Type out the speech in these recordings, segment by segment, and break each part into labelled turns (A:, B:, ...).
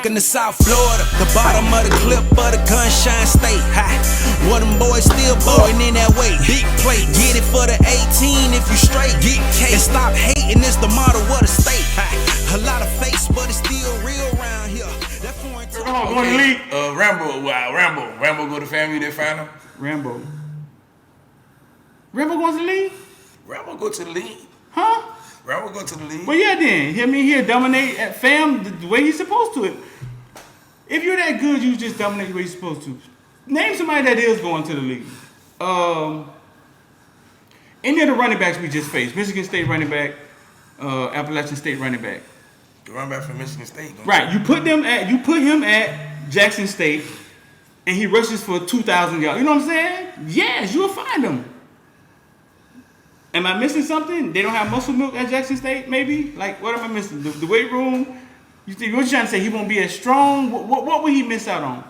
A: Welcome to South Florida, the bottom of the clip of the Gunshine State. One of them boys still blowing in that way. Big plate, get it for the 18 if you straight. Get cake and stop hating, it's the motto of the state. A lot of fakes, but it's still real around here. That foreign talk.
B: Come on, go to the league.
C: Rambo go to FAMU, they find him.
B: Rambo goes to the league?
C: Rambo go to the league.
B: Huh?
C: Rambo go to the league.
B: Well, yeah, then. I mean, he'll dominate at FAM the way he's supposed to. If you're that good, you just dominate the way you're supposed to. Name somebody that is going to the league. Any of the running backs we just faced. Michigan State running back, Appalachian State running back.
C: The running back from Michigan State.
B: Right. You put him at Jackson State, and he rushes for 2,000 yards. You know what I'm saying? Yes, you'll find him. Am I missing something? They don't have muscle milk at Jackson State, maybe? Like, what am I missing? The weight room? What you trying to say? He won't be as strong? What will he miss out on?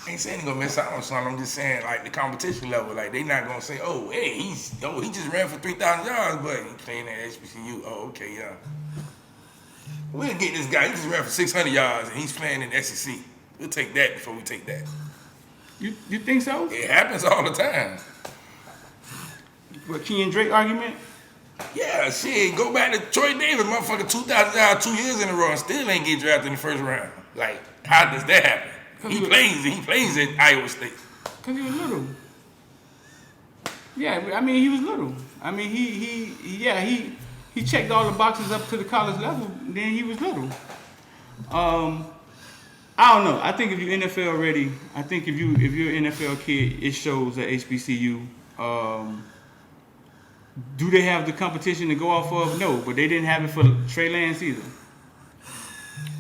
C: I ain't saying he gonna miss out on something. I'm just saying, like, the competition level. Like, they not gonna say, oh, hey, he just ran for 3,000 yards, but he playing at HBCU. Oh, okay, yeah. We'll get this guy. He just ran for 600 yards, and he's playing in the SEC. We'll take that before we take that.
B: You think so?
C: It happens all the time.
B: What, Kenyon Drake argument?
C: Yeah, shit. Go back to Troy Davis, motherfucker, 2,000 yards 2 years in a row and still ain't get drafted in the first round. Like, how does that happen? He plays at Iowa State.
B: Because he was little. Yeah, I mean, he was little. I mean, he checked all the boxes up to the college level, then he was little. I don't know. I think if you're NFL ready, I think if you're an NFL kid, it shows at HBCU. Do they have the competition to go off of? No, but they didn't have it for Trey Lance either.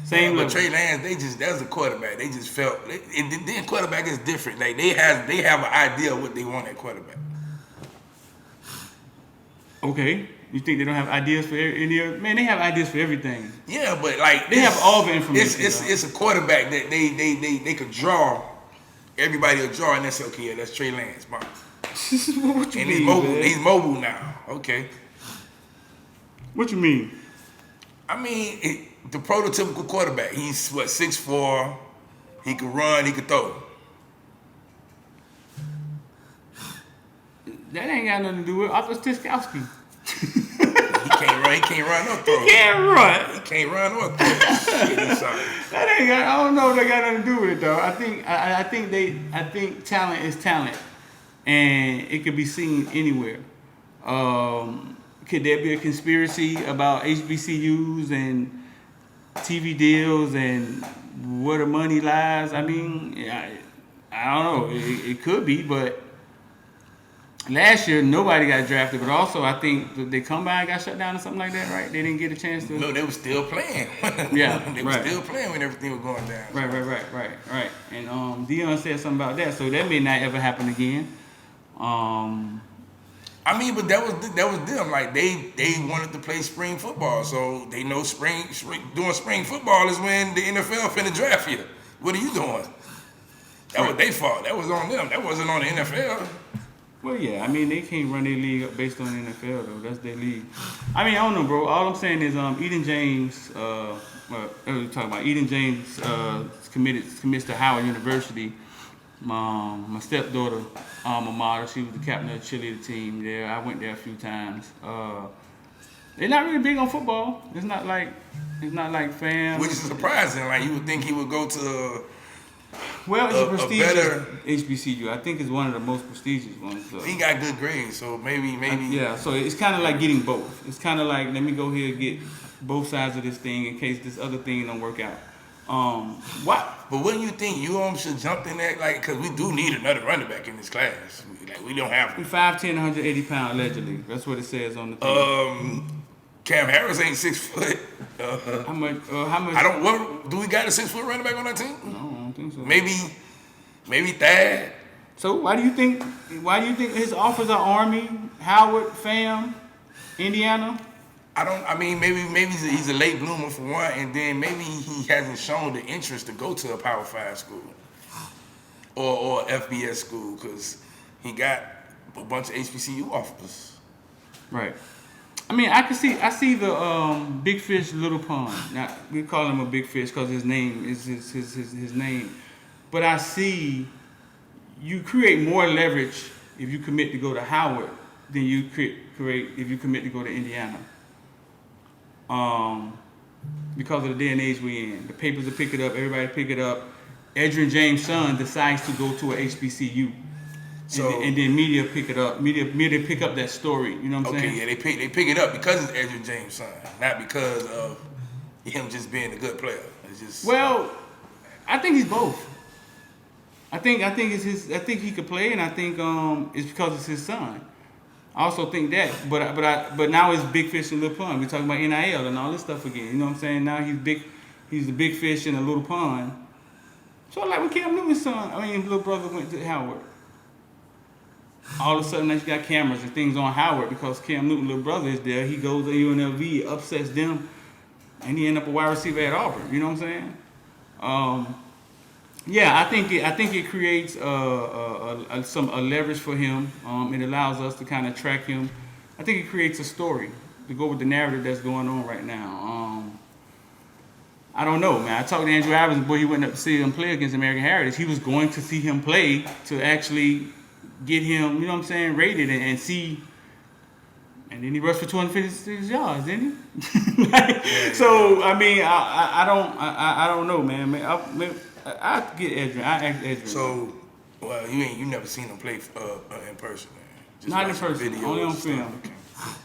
B: Same level.
C: But Trey Lance, that's a quarterback. They just felt, then quarterback is different. Like they have an idea of what they want at quarterback.
B: Okay. You think they don't have ideas for any of? Man, they have ideas for everything.
C: Yeah, but like
B: they have all the information.
C: It's a quarterback that they could draw. Everybody will draw and they say, okay, yeah, that's Trey Lance, man.
B: What you
C: and
B: mean,
C: he's mobile.
B: Man?
C: He's mobile now. Okay.
B: What you mean?
C: I mean, the prototypical quarterback. He's 6'4". He can run. He can throw.
B: That ain't got nothing to do with Arthur Tiskowski.
C: He can't run. He can't run or throw.
B: He can't run.
C: He can't run or throw. Shit, he's sorry.
B: That ain't got. I don't know if they got nothing to do with it though. I think talent is talent, and it could be seen anywhere. Could there be a conspiracy about HBCUs and TV deals and where the money lies? I mean, I don't know. It could be, but last year nobody got drafted. But also, I think the combine got shut down or something like that, right? They didn't get a chance to.
C: No, they were still playing.
B: Yeah,
C: they were still playing when everything was going down.
B: Right. And Dion said something about that, so that may not ever happen again.
C: I mean, but that was them. Like they wanted to play spring football, so they know doing spring football is when the NFL finna draft you. What are you doing? That was their fault. That was on them. That wasn't on the NFL.
B: Well, yeah. I mean, they can't run their league based on the NFL though. That's their league. I mean, I don't know, bro. All I'm saying is, Eden James. We're talking about Eden James. Commits to Howard University. My stepdaughter, alma mater, she was the captain of the cheerleader team there. I went there a few times. They're not really big on football. It's not like FAM.
C: Which is surprising. Like you would think he would go to.
B: Well, it's a prestigious HBCU. I think it's one of the most prestigious ones. So.
C: He got good grades, so maybe.
B: Yeah, so it's kind of like getting both. It's kind of like, let me go here and get both sides of this thing in case this other thing don't work out. What?
C: But wouldn't you think you should jump in that? Like, because we do need another running back in this class. Like, we don't have.
B: 5'10", 180 pounds allegedly. That's what it says on the thing.
C: Cam Harris ain't 6 foot.
B: How much?
C: Do we got a 6 foot running back on that team?
B: No, I don't think so.
C: Maybe Thad.
B: So why do you think his offers are Army, Howard, FAM, Indiana?
C: Maybe he's a late bloomer for one, and then maybe he hasn't shown the interest to go to a Power 5 school or FBS school because he got a bunch of HBCU offers.
B: Right. I mean, I see the big fish, little pond. Now we call him a big fish because his name is his name. But I see you create more leverage if you commit to go to Howard than you create if you commit to go to Indiana. Because of the day and age we're in, the papers will pick it up. Everybody pick it up. Edgerrin James' son decides to go to a HBCU.
C: So
B: and then media pick it up. Media pick up that story. You know what I'm saying?
C: Okay, yeah, they pick it up because it's Edgerrin James' son, not because of him just being a good player. It's just
B: I think he's both. I think it's his. I think he could play, and I think it's because it's his son. I also think that, but now it's big fish in a little pond. We're talking about NIL and all this stuff again. You know what I'm saying? Now he's the big fish in a little pond. So like when Cam Newton's little brother went to Howard. All of a sudden, now you got cameras and things on Howard because Cam Newton's little brother is there. He goes to UNLV, upsets them, and he end up a wide receiver at Auburn. You know what I'm saying? Yeah, I think it creates a leverage for him. It allows us to kind of track him. I think it creates a story to go with the narrative that's going on right now. I don't know, man. I talked to Andrew Evans before he went up to see him play against American Heritage. He was going to see him play to actually get him, you know what I'm saying, rated and see. And then he rushed for 256 yards, didn't he? So I mean, I don't know, man. I get Edgerrin. I ask Edgerrin.
C: So, well, you never seen him play in person, man. Just
B: not in person,
C: videos
B: only on
C: and
B: film.
C: stuff.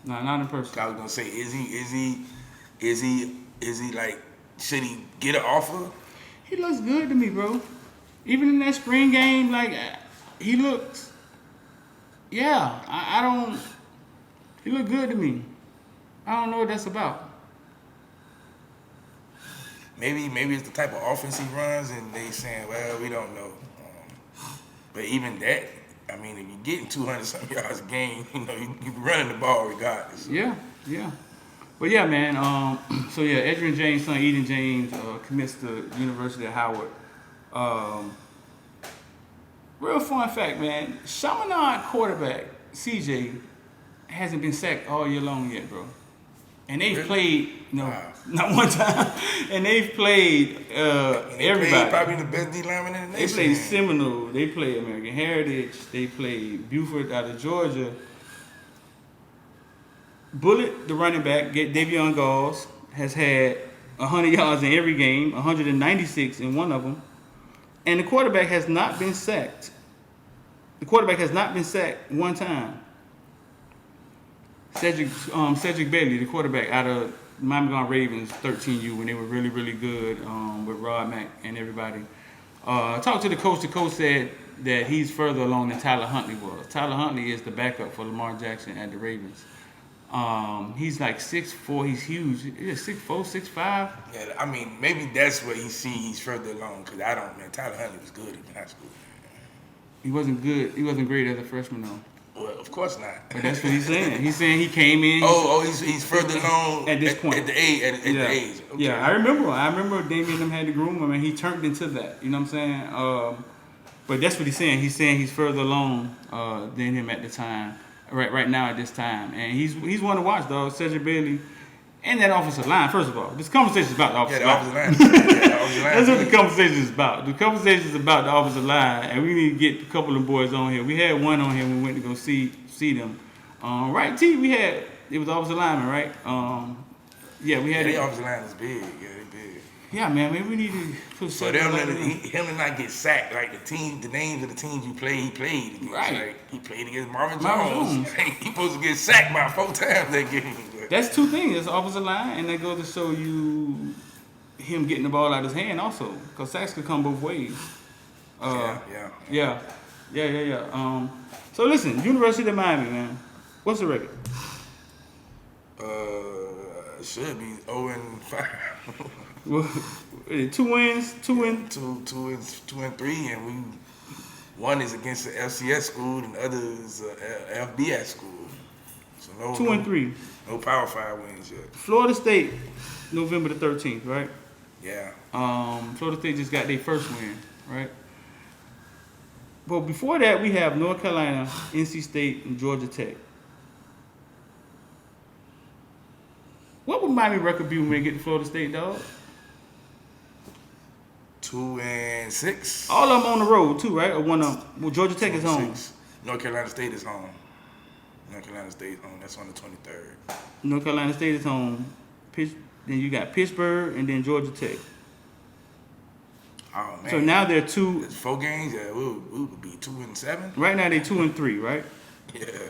B: No, not in person.
C: I was gonna say, is he like, should he get an offer?
B: He looks good to me, bro. Even in that spring game, like he looks. Yeah, I don't. He looked good to me. I don't know what that's about.
C: Maybe it's the type of offense he runs, and they saying, well, we don't know. But even that, I mean, if you're getting 200-something yards a game, you're running the ball regardless.
B: Yeah. But yeah, man. So yeah, Edgerrin James' son, Eden James, commits to University of Howard. Real fun fact, man. Chaminade quarterback CJ hasn't been sacked all year long yet, bro. And they've played, not one time. And they've played everybody.
C: Played probably the best D lineman in the nation.
B: They played Seminole. They played American Heritage. They played Buford out of Georgia. Bullet, the running back, Davion Gauls, has had 100 yards in every game, 196 in one of them. And the quarterback has not been sacked. The quarterback has not been sacked one time. Cedric Bailey, the quarterback out of Miami Ravens 13U when they were really, really good with Rod Mack and everybody. Talked to the coach. The coach said that he's further along than Tyler Huntley was. Tyler Huntley is the backup for Lamar Jackson at the Ravens. He's like 6'4", he's huge. He's 6'4", 6'5".
C: Yeah, I mean, maybe that's what he's further along, because I don't, man. Tyler Huntley was good in high school.
B: He wasn't good. He wasn't great as a freshman, though.
C: Well, of course not.
B: But that's what he's saying. He's saying he came in.
C: He's further along
B: at this point.
C: At the age. Okay.
B: Yeah, I remember Damien and them had to groom him, and he turned into that. You know what I'm saying? But that's what he's saying. He's saying he's further along than him at the time. Right now at this time, and he's one to watch, though. Cedric Bailey and that offensive line. First of all, this conversation is about the offensive line.
C: The offensive line.
B: That's what the conversation is about. The conversation is about the offensive line, and we need to get a couple of boys on here. We had one on here when we went to go see them. Right, T? It was the offensive lineman, right? We had
C: the offensive line is big. Yeah, they big.
B: Yeah, man. Maybe we need to put
C: for them to not get sacked. Like the names of the teams he played against.
B: Right.
C: Like, he played against Marvin Jones. He supposed to get sacked by 4 times that game.
B: That's two things. It's offensive line, and that goes to show you him getting the ball out of his hand also, because sacks could come both ways. Yeah. So listen, University of Miami, man. What's the record?
C: Should be 0-5.
B: 2 wins, 2
C: and 3, and one is against the FCS school, and the other is FBS school. So
B: 2 and 3.
C: No Power 5 wins yet.
B: Florida State, November the 13th, right?
C: Yeah.
B: Florida State just got their first win, right? But before that, we have North Carolina, NC State, and Georgia Tech. Miami record be when they get to Florida State, dog?
C: 2-6.
B: All of them on the road too, right? Or one of them? Well, Georgia Tech is home.
C: 2-6. North Carolina State is home. North Carolina State home. That's on the 23rd.
B: North Carolina State is home. Then you got Pittsburgh and then Georgia Tech.
C: Oh man.
B: So now they're 2.
C: It's 4 games. Yeah, we would be 2-7.
B: Right now they're 2-3, right?
C: Yeah.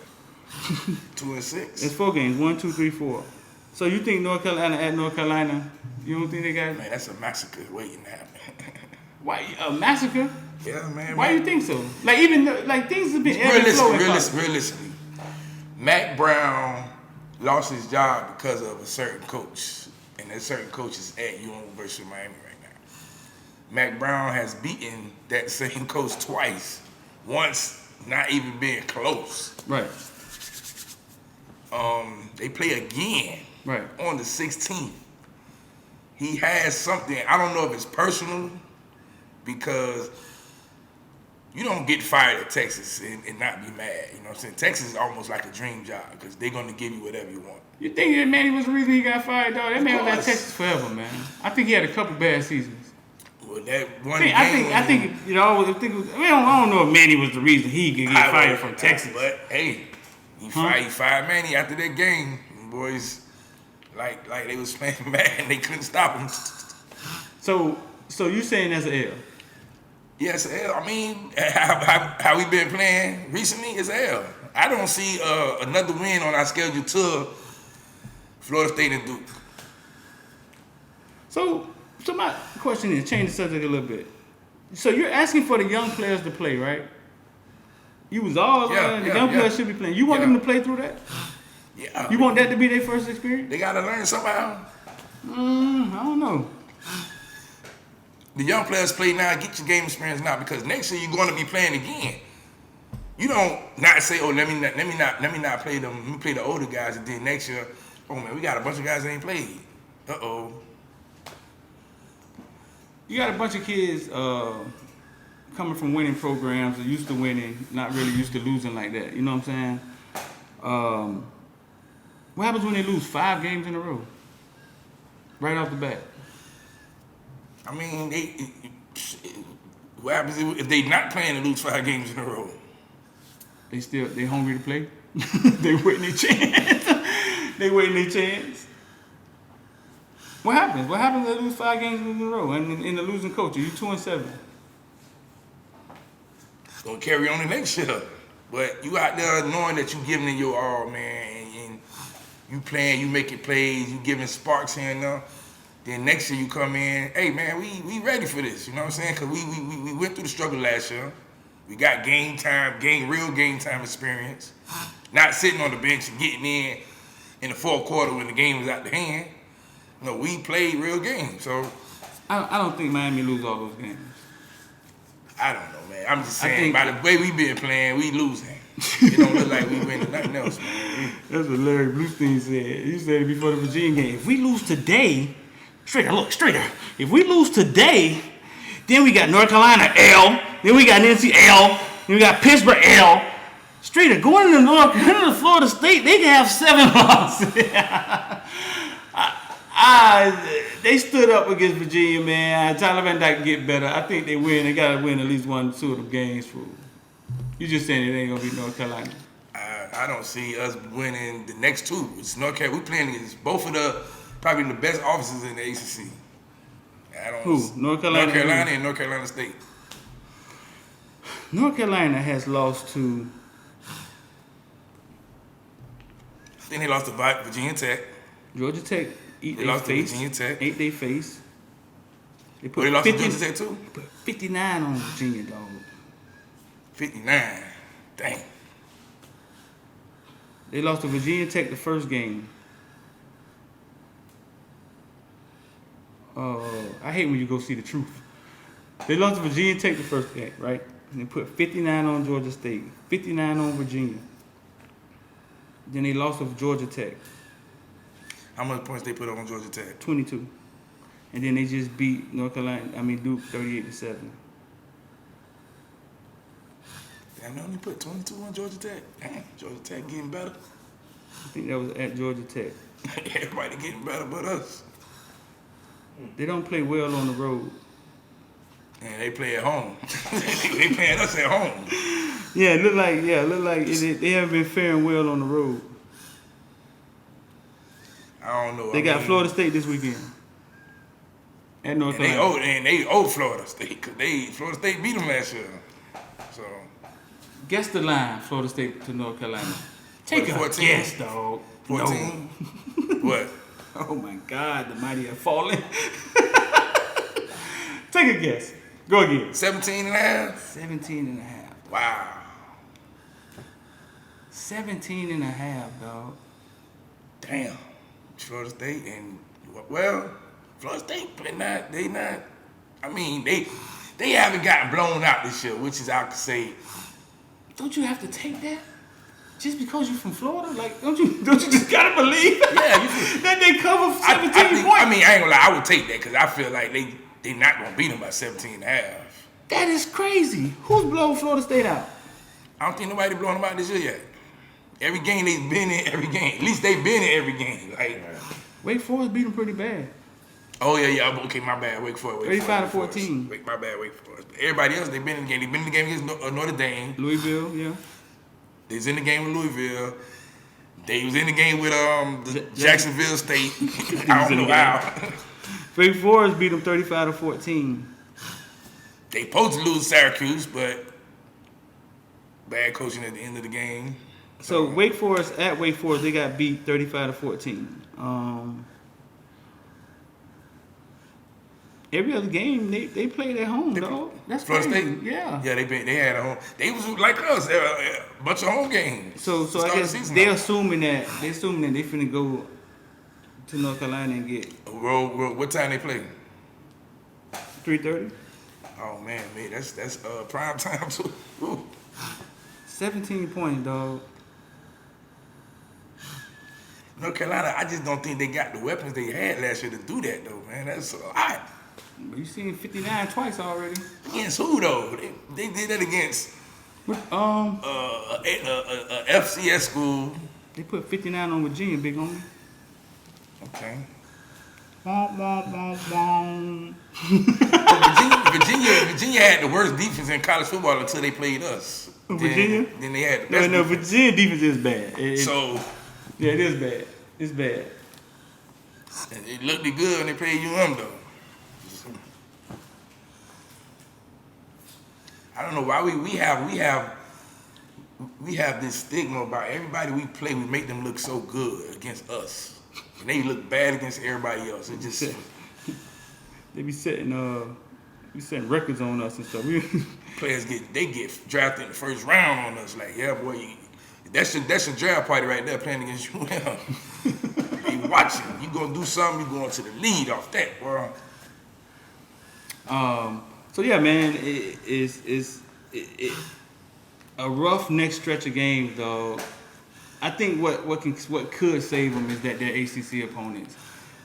C: 2-6.
B: It's 4 games. 1, 2, 3, 4. So you think North Carolina at North Carolina? You don't think they got?
C: Man, that's a massacre waiting to happen.
B: Why a massacre?
C: Yeah, man.
B: Why you think so? Like even like things have been
C: realistically, Mac Brown lost his job because of a certain coach, and that certain coach is at University of Miami right now. Mac Brown has beaten that same coach twice, once not even being close.
B: Right.
C: They play again.
B: Right.
C: On the 16th. He has something. I don't know if it's personal, because you don't get fired at Texas and not be mad. You know what I'm saying? Texas is almost like a dream job because they're going to give you whatever you want.
B: You think that Manny was the reason he got fired, dog? That man was at Texas forever, man. I think he had a couple bad seasons.
C: Well, that one
B: I think you know, I don't know if Manny was the reason he could get fired from Texas.
C: But hey, he fired Manny after that game. Boys, like they was playing mad and they couldn't stop him.
B: So you saying that's an L?
C: Yes, L. I mean, how we been playing recently is L. I don't see another win on our schedule to Florida State and Duke.
B: So my question is, change the subject a little bit. So you're asking for the young players to play, right? You was all the young players should be playing. You want them to play through that?
C: Yeah.
B: You want that to be their first experience?
C: They got to learn somehow.
B: I don't know.
C: The young players play now, get your game experience now, because next year you're going to be playing again. You don't not say, oh, let me not play them. Let me play the older guys, and then next year, oh man, we got a bunch of guys that ain't played. Uh-oh.
B: You got a bunch of kids coming from winning programs, are used to winning, not really used to losing like that. You know what I'm saying? What happens when they lose 5 games in a row? Right off the bat.
C: I mean, what happens if they not playing and lose 5 games in a row?
B: They hungry to play? They waiting their chance. They waiting their chance. What happens? What happens if they lose 5 games in a row and in the losing coach? Are you 2-7?
C: It's gonna carry on the next year. But you out there knowing that you giving it your all, man, and you playing, you making plays, you giving sparks here and there. Then next year you come in, hey man, we ready for this. You know what I'm saying? Because we went through the struggle last year. We got real game time experience. Not sitting on the bench and getting in the fourth quarter when the game was out the hand. No, we played real games. So
B: I don't think Miami lose all those games.
C: I don't know, man. I'm just saying, by the way we been playing, we losing. It don't look like we winning nothing else, man.
B: That's what Larry Bluestein said. He said it before the Virginia game. If we lose today, Streeter, if we lose today, then we got North Carolina L, then we got NC L, then we got Pittsburgh L. Streeter, going into Florida State, they can have 7 losses. They stood up against Virginia, man. Tyler Van Dyke can get better. I think they win. They got to win at least 1 or 2 of them games. You just saying it ain't going to be North Carolina.
C: I don't see us winning the next 2. It's North Carolina. We playing against both of probably the best offenses in the ACC.
B: Who? North Carolina?
C: North Carolina and North Carolina State.
B: North Carolina has lost to...
C: Then they lost to Virginia Tech.
B: Georgia Tech.
C: They lost to Virginia Tech.
B: Ate their face.
C: They lost to Georgia Tech too?
B: Put 59 on Virginia, dog.
C: 59. Dang.
B: They lost to Virginia Tech the first game. I hate when you go see the truth. They lost to Virginia Tech the first game, right? And they put 59 on Georgia State, 59 on Virginia. Then they lost to Georgia Tech.
C: How much points they put up on Georgia Tech?
B: 22. And then they just beat Duke 38-7.
C: Damn, they only put 22 on Georgia Tech. Damn, Georgia Tech getting better.
B: I think that was at Georgia Tech.
C: Everybody getting better but us.
B: They don't play well on the road.
C: And they play at home. They playing us at home.
B: Yeah, it look like they haven't been faring well on the road.
C: I don't know.
B: They got Florida State this weekend. At North Carolina.
C: They owe Florida State. Florida State beat them last year. So
B: Guess the line, Florida State to North Carolina. Take a
C: 14?
B: guess, dog.
C: 14?
B: No.
C: What?
B: Oh my God, the mighty have fallen. Take a guess. Go again.
C: 17 and a half?
B: 17 and a half.
C: Wow.
B: 17 and a half, dog.
C: Damn. Florida State and well, Florida State, but they not. I mean, they haven't gotten blown out this year, which is I could say.
B: Don't you have to take that? Just because you're from Florida, like don't you just gotta believe?
C: Yeah,
B: that they cover 17 points.
C: I mean, I ain't gonna lie, I would take that because I feel like they not gonna beat them by 17 and a half.
B: That is crazy. Who's blowing Florida State out?
C: I don't think nobody blowing them out this year yet. Every game they've been in, every game. At least they've been in every game. Like
B: Wake Forest beat them pretty bad.
C: Oh yeah. Okay, my bad. Wake Forest.
B: 35-14.
C: My bad. Wake Forest. Everybody else, they've been in the game. They've been in the game against Notre Dame.
B: Louisville, yeah.
C: They was in the game with Louisville. They was in the game with Jacksonville State. I don't know how.
B: Wake Forest beat them 35-14.
C: They supposed to lose Syracuse, but bad coaching at the end of the game.
B: So Wake Forest, they got beat 35-14. Every other game they played at home, dog. That's
C: Florida
B: crazy.
C: State?
B: Yeah.
C: Yeah, they had a home. They was like us, a bunch of home games.
B: So I guess they're assuming that they finna go to North Carolina and get
C: What time they play?
B: 3:30.
C: Oh man, that's prime time too. Ooh.
B: 17 points, dog.
C: North Carolina, I just don't think they got the weapons they had last year to do that though, man. That's a lot.
B: You seen 59 twice already.
C: Against who though? They did that against a FCS school.
B: They put 59 on Virginia, big homie.
C: Okay. Virginia had the worst defense in college football until they played us.
B: Virginia?
C: Then they had the best
B: No,
C: defense.
B: Virginia defense is bad. Yeah, it is bad. It's bad.
C: It looked good when they played UM though. I don't know why we have this stigma about everybody we play. We make them look so good against us, and they look bad against everybody else. It just
B: they be setting records on us and stuff.
C: Players get drafted in the first round on us. Like, yeah, boy, that's your draft party right there playing against UM. You watching? You gonna do something? You going to the lead off that, bro?
B: So yeah, man, it's a rough next stretch of games, though. I think what could save them is that their ACC opponents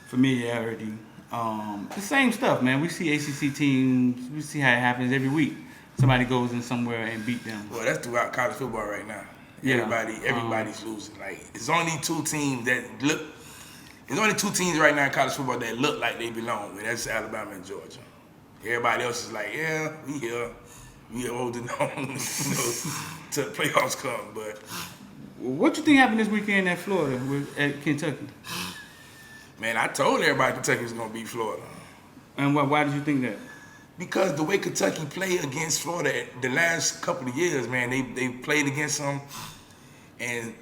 B: familiarity. The same stuff, man. We see ACC teams. We see how it happens every week. Somebody goes in somewhere and beat them.
C: Well, that's throughout college football right now.
B: Yeah.
C: Everybody's losing. Like, it's only two teams that look. There's only two teams right now in college football that look like they belong. And that's Alabama and Georgia. Everybody else is like, yeah, we here. We holding on till the playoffs come. But
B: what you think happened this weekend at Florida at Kentucky?
C: Man, I told everybody Kentucky was gonna beat Florida.
B: And why did you think that?
C: Because the way Kentucky played against Florida the last couple of years, man, they played against them and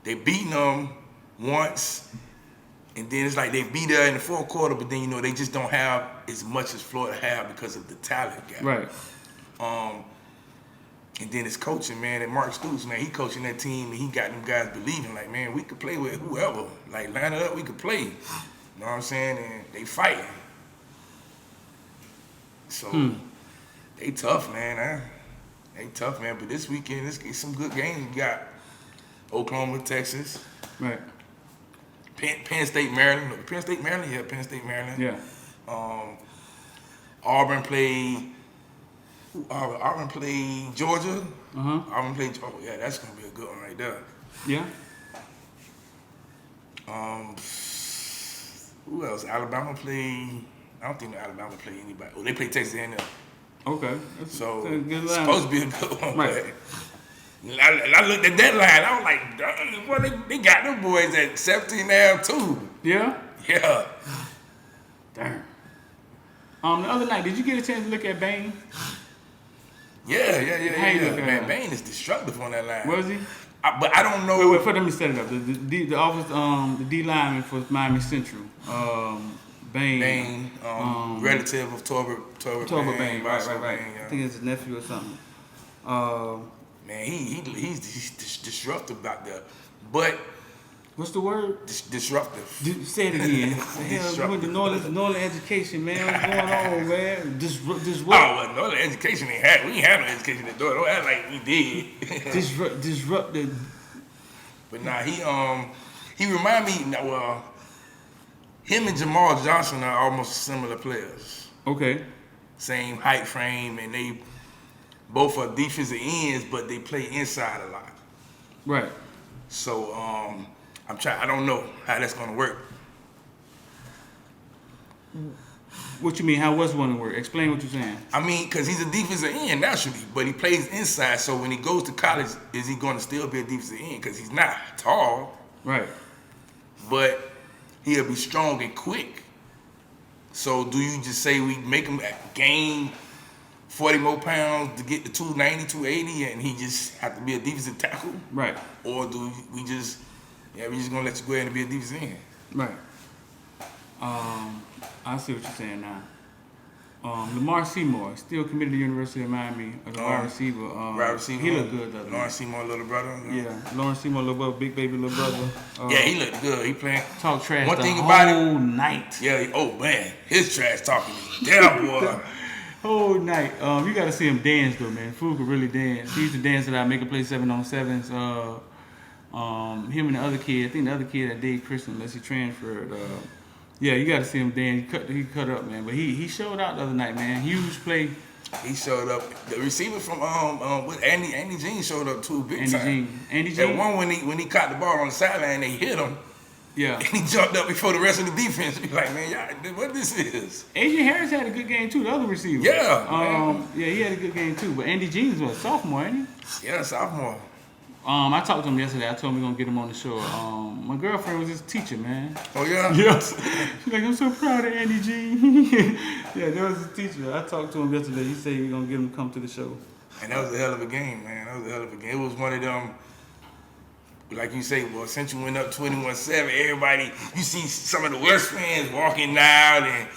C: they beaten them once. And then it's like they beat her in the fourth quarter, but then, they just don't have as much as Florida have because of the talent gap.
B: Right.
C: And then it's coaching, man, and Mark Stoops, man, he coaching that team, and he got them guys believing, like, man, we could play with whoever. Like, line it up, we could play. You know what I'm saying? And they fighting. So, they tough, man. Huh? They tough, man. But this weekend, let's get some good games. You got Oklahoma, Texas.
B: Right.
C: Penn State, Maryland. No, Penn State, Maryland? Yeah, Penn State, Maryland.
B: Yeah.
C: Auburn played Georgia.
B: Uh-huh.
C: Auburn played, oh, yeah, that's going to be a good one right there.
B: Yeah.
C: Who else? Alabama play. I don't think Alabama play anybody. Oh, they play Texas A&M.
B: Okay.
C: So
B: that's a good
C: it's
B: line.
C: supposed to be a good one.
B: Right.
C: But I looked at that line. I was like, dang, boy, they got them boys at 17 now too.
B: Yeah?
C: Yeah.
B: Damn. The other night, did you get a chance to look at Bane?
C: Yeah.
B: How you look at
C: Man,
B: him?
C: Bane is destructive on that line.
B: Was he?
C: But I don't know.
B: Wait, for them to set it up. The office, the D lineman for Miami Central, Bane.
C: Bane, relative of Torber
B: Bane, right.
C: Bane,
B: I think it's his nephew or something.
C: Man, he's disruptive back there, but
B: What's the word?
C: disruptive.
B: Say it again. Hell, you went to Northern Education, man. What's going on, man?
C: Oh, well, no education ain't had. We ain't had no education at door. Don't act like we did.
B: disrupt the.
C: But nah, he remind me. Well, him and Jamal Johnson are almost similar players.
B: Okay.
C: Same height frame, and they both are defensive ends, but they play inside a lot.
B: Right.
C: So I don't know how that's gonna work.
B: What you mean? How was one to work? Explain what you're saying.
C: I mean, because he's a defensive end naturally, but he plays inside. So when he goes to college, is he going to still be a defensive end? Because he's not tall,
B: Right.
C: but he'll be strong and quick. So do you just say we make him gain 40 more pounds to get to 290, 280, and he just have to be a defensive tackle?
B: Right.
C: Or do we just gonna let you go ahead and be a defensive end?
B: Right. I see what you're saying now. Lamar Seymour, still committed to the University of Miami as a wide receiver.
C: Wide receiver.
B: He looked good the other night.
C: Lawrence Seymour, little brother.
B: Yeah, Lawrence Seymour, little brother, big baby, little brother.
C: Yeah, he looked good. He playing.
B: Talk trash
C: One
B: the
C: thing about
B: whole night.
C: Yeah. Oh man, his trash talking is down, boy.
B: Whole night. You got to see him dance though, man. Fool could really dance. He used to dance at our make a play 7-on-7s. Him and the other kid. I think the other kid that Dave Christian, unless he transferred. Yeah, you got to see him dance. He cut up, man. But he showed out the other night, man. Huge play.
C: He showed up. The receiver from with Andy Jean showed up too, big time.
B: Andy
C: That
B: Jean.
C: one when he caught the ball on the sideline, they hit him.
B: Yeah.
C: And he jumped up before the rest of the defense. Be like, man, y'all, what this is?
B: Adrian Harris had a good game too, the other receiver.
C: Yeah,
B: yeah, he had a good game too. But Andy Jean was a sophomore, ain't he?
C: Yeah, sophomore.
B: I talked to him yesterday. I told him we're gonna get him on the show. My girlfriend was his teacher, man.
C: Oh yeah.
B: Yes. She's like, I'm so proud of Andy Jean. Yeah, that was his teacher. I talked to him yesterday. He said we're gonna get him to come to the show.
C: And that was a hell of a game, man. That was a hell of a game. It was one of them. Like you say, well, since you went up 21-7, everybody, you see some of the West fans walking out, and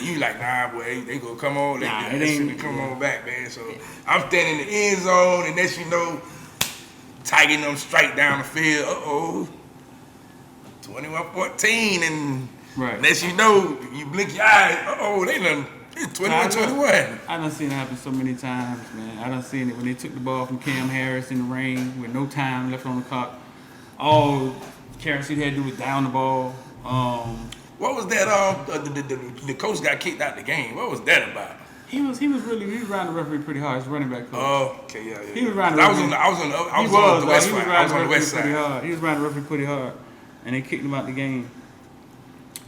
C: you like, nah, boy, they gonna come on. They shouldn't come on back, man. So I'm standing in the end zone, and next you know, tagging them straight down the field. 21-14, and
B: Right.
C: next you know, you blink your eyes. They done 21-21.
B: I done seen it happen so many times, man. I done seen it when they took the ball from Cam Harris in the rain with no time left on the clock. All Harris had to do was down the ball.
C: What was that? The coach got kicked out the game. What was that about?
B: He was riding the referee pretty hard. His running back coach.
C: Oh, okay, yeah.
B: He was riding the
C: I
B: referee.
C: was on the west side. I was on the west
B: Pretty
C: side.
B: hard. He was riding the referee pretty hard, and they kicked him out the game.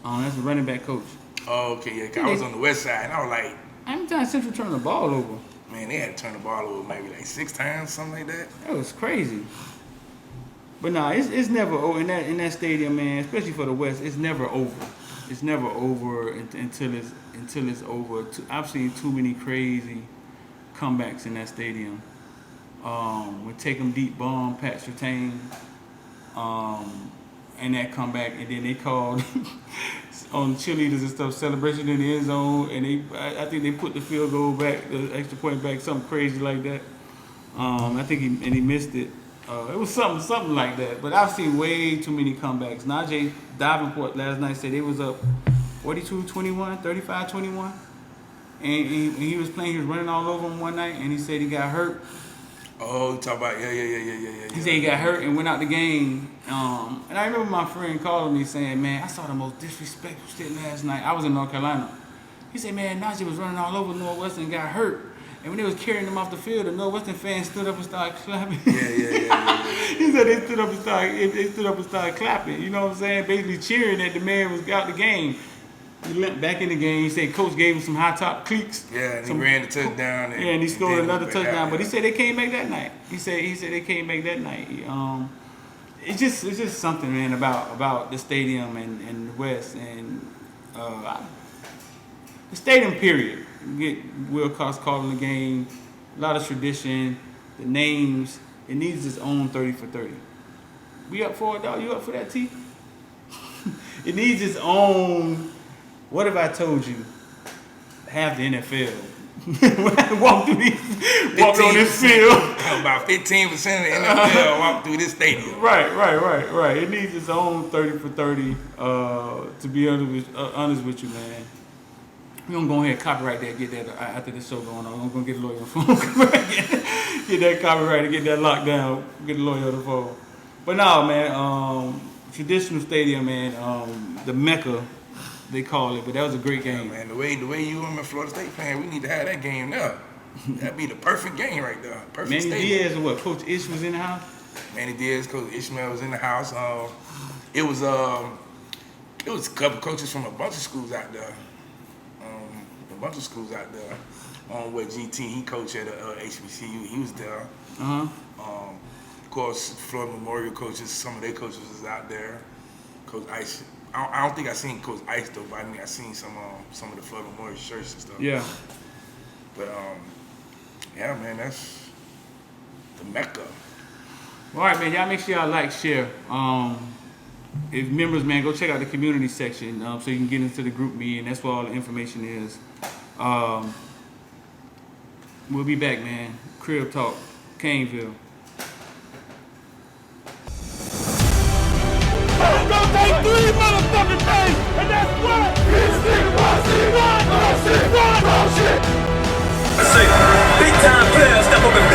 B: That's the running back coach.
C: Oh, okay, yeah. 'Cause I was on the west side, and I was like,
B: How many times Central turned the ball over?
C: man, they had to turn the ball over maybe like 6 times, something like that.
B: That was crazy. But nah, it's never over in that stadium, man. Especially for the West, it's never over. It's never over until it's over. I've seen too many crazy comebacks in that stadium. We take them deep bomb, Pat Surtain, and that comeback, and then they called on cheerleaders and stuff, celebration in the end zone, and I think they put the field goal back, the extra point back, something crazy like that. I think he missed it. It was something like that. But I've seen way too many comebacks. Najee Davenport last night said they was up 42-21, 35-21. And he was playing, he was running all over him one night, and he said he got hurt.
C: Oh, you talk about, yeah.
B: He said he got hurt and went out the game. And I remember my friend calling me saying, man, I saw the most disrespectful shit last night. I was in North Carolina. He said, man, Najee was running all over Northwestern and got hurt. And when they was carrying him off the field, the Northwestern fans stood up and started clapping.
C: Yeah.
B: He he said they stood up and started clapping. You know what I'm saying? Basically cheering that the man was out the game. He went back in the game. He said coach gave him some high top cleats.
C: Yeah, and he ran the touchdown.
B: And he scored another touchdown. But he
C: Yeah.
B: said they can't make that night. He said they can't make that night. It's just something, man, about the stadium and the West and the stadium. Period. You get Will Cox calling the game. A lot of tradition. The names. It needs its own 30 for 30. We up for it, dog? You up for that, T? It needs its own. What if I told you half the NFL walk on this field?
C: About 15% of the NFL walk through this stadium.
B: Right. It needs its own 30 for 30. To be honest with you, man. We're gonna go ahead and copyright that, get that after this show going on. I'm gonna get a lawyer on the phone. Get that copyrighted, get that locked down, get a lawyer on the phone. But no, man, traditional stadium, man, the Mecca, they call it, but that was a great game.
C: Yeah, man, the way you and Florida State playing, we need to have that game now. That'd be the perfect game right there. Perfect
B: Manny
C: stadium.
B: Diaz or what? Coach Ish was in the house?
C: Manny Diaz, Coach Ishmael was in the house. It was a couple coaches from a bunch of schools out there. What GT, he coached at HBCU. He was there. Of course, Florida Memorial coaches, some of their coaches was out there. Coach Ice. I don't think I seen Coach Ice though, but I seen some of the Florida Memorial shirts and stuff.
B: Yeah.
C: But yeah, man, that's the Mecca.
B: All right, man. Y'all make sure y'all like, share. If members, man, go check out the community section so you can get into the group meeting. That's where all the information is. We'll be back, man. Crib Talk, Caneville.
D: Gonna take 3 motherfucking days, and that's what? This nigga bullshit. I say, big time player, step up and